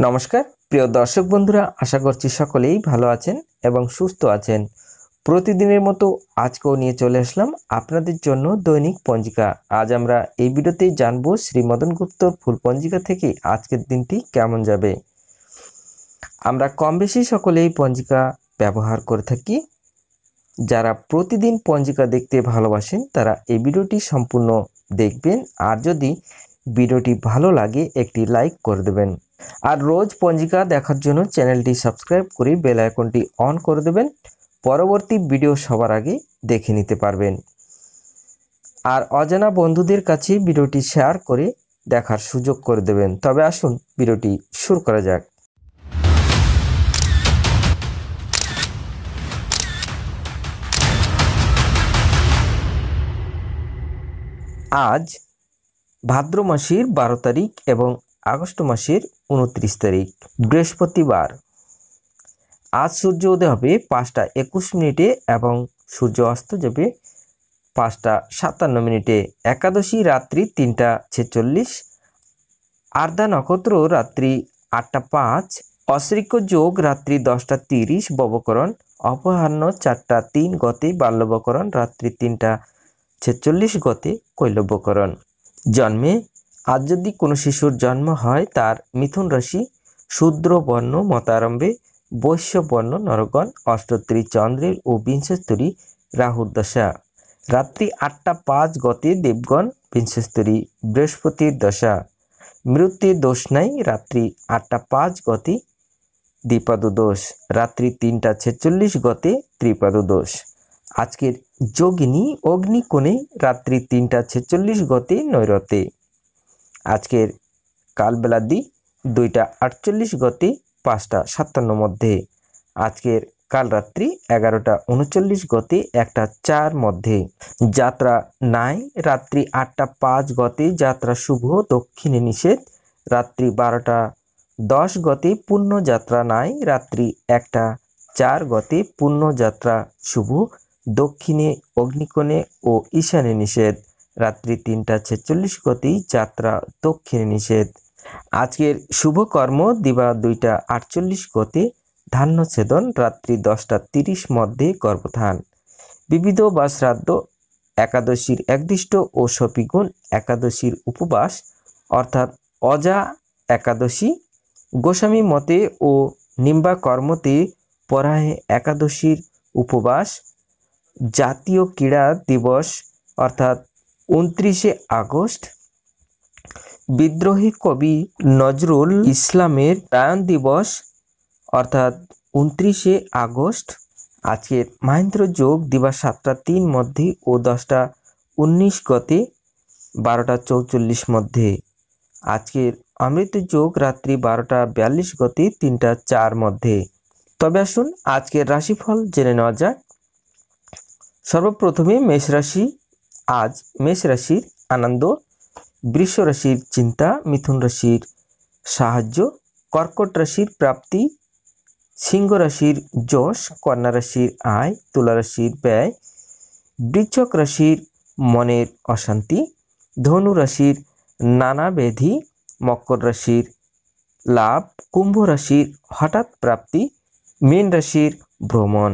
নমস্কার প্রিয় দর্শক বন্ধুরা, আশা করছি সকলেই ভালো আছেন এবং সুস্থ আছেন। প্রতিদিনের মতো আজকেও নিয়ে চলে আসলাম আপনাদের জন্য দৈনিক পঞ্জিকা। আজ আমরা এই ভিডিওতে জানবো শ্রী মদন গুপ্তর ফুল পঞ্জিকা থেকে আজকের দিনটি কেমন যাবে। আমরা কম বেশি সকলেই পঞ্জিকা ব্যবহার করে থাকি। যারা প্রতিদিন পঞ্জিকা দেখতে ভালোবাসেন তারা এই ভিডিওটি সম্পূর্ণ দেখবেন, আর যদি ভিডিওটি ভালো লাগে একটি লাইক করে দেবেন। আর রোজ পঞ্জিকা দেখার জন্য চ্যানেলটি সাবস্ক্রাইব করে বেল আইকনটি অন করে দেবেন, পরবর্তী ভিডিও সবার আগে দেখে নিতে পারবেন। আর অজানা বন্ধুদের কাছে ভিডিওটি শেয়ার করে দেখার সুযোগ করে দেবেন। তবে আসুন ভিডিওটি শুরু করা যাক। আজ ভাদ্র মাসের 12 তারিখ এবং আগস্ট মাসের 29 তারিখ, বৃহস্পতিবার। আজ সূর্য উদয় হবে 5টা 21 মিনিটে এবং সূর্য অস্ত যাবে 5টা 57 মিনিটে। একাদশী রাত্রি 3টা 46, আর্ধা নক্ষত্র রাত্রি 8টা 5, অশ্রিক যোগ রাত্রি 10টা 30 ববকরণ, অপরাহ্ন 4টা 3 গতে বাল্যবকরণ, রাত্রি 3টা 46 গতে কৈলব্যকরণ। জন্মে আজ যদি কোনো শিশুর জন্ম হয় তার মিথুন রাশি, শূদ্র বর্ণ মতারম্ভে, বৈশ্য বর্ণ নরগণ, অষ্টোত্তরী চন্দ্রের ও বিংশস্তরী রাহুর দশা, রাত্রি 8টা 5 গতে দেবগণ, বিংশস্তরী বৃহস্পতির দশা, মৃত্যুর দোষ নাই, রাত্রি 8টা 5 গতে দ্বিপাদ দোষ, রাত্রি 3টা 46 গতে ত্রিপাদ দোষ। আজকের যোগিনী অগ্নিকোণে, রাত্রি 3টা 46 গতে নৈরতে। আজকের কালবেলাদি 2টা 48 গতে 5টা 57 মধ্যে। আজকের কাল রাত্রি 11টা 39 গতে 1টা 4 মধ্যে। যাত্রা নাই, রাত্রি 8টা 5 গতে যাত্রা শুভ, দক্ষিণে নিষেধ, রাত্রি 12টা 10 গতে পূর্ণ যাত্রা নাই, রাত্রি 1টা 4 গতে পূর্ণ যাত্রা শুভ, দক্ষিণে অগ্নিকোণে ও ঈশানে নিষেধ, রাত্রি 3টা 46 গতেই যাত্রা দক্ষিণে নিষেধ। আজকের শুভ কর্ম দিবা 2টা 48 গতে ধান্য ছেদন, রাত্রি 10টা 30 মধ্যে গর্ভধান। বিবিধ বা শ্রাদ্ধ, একাদশীর একদিষ্ট ও সপিগুণ একাদশীর উপবাস অর্থাৎ অজা একাদশী, গোস্বামী মতে ও নিম্বা কর্মতে পরাহে একাদশীর উপবাস। জাতীয় ক্রীড়া দিবস অর্থাৎ 29শে আগস্ট। বিদ্রোহী কবি নজরুল ইসলামের প্রয়াণ দিবস অর্থাৎ 29শে আগস্ট। আজকের মহেন্দ্র যোগ দিবা 7টা 3 মধ্যে ও 10টা 19 গতে 12টা 44 মধ্যে। আজকের অমৃত যোগ রাত্রি 12টা 42 গতে 3টা 4 মধ্যে। তবে আসুন আজকের রাশিফল জেনে নেওয়া যাক। সর্বপ্রথমে মেষ রাশি। আজ মেষ রাশির আনন্দ, বৃষ রাশির চিন্তা, মিথুন রাশির সাহায্য, কর্কট রাশির প্রাপ্তি, সিংহ রাশির যশ, কন্যা রাশির আয়, তুলা রাশির ব্যয়, বৃশ্চিক রাশির মনের অশান্তি, ধনু রাশির নানা ব্যাধি, মকর রাশির লাভ, কুম্ভ রাশির হঠাৎ প্রাপ্তি, মীন রাশির ভ্রমণ।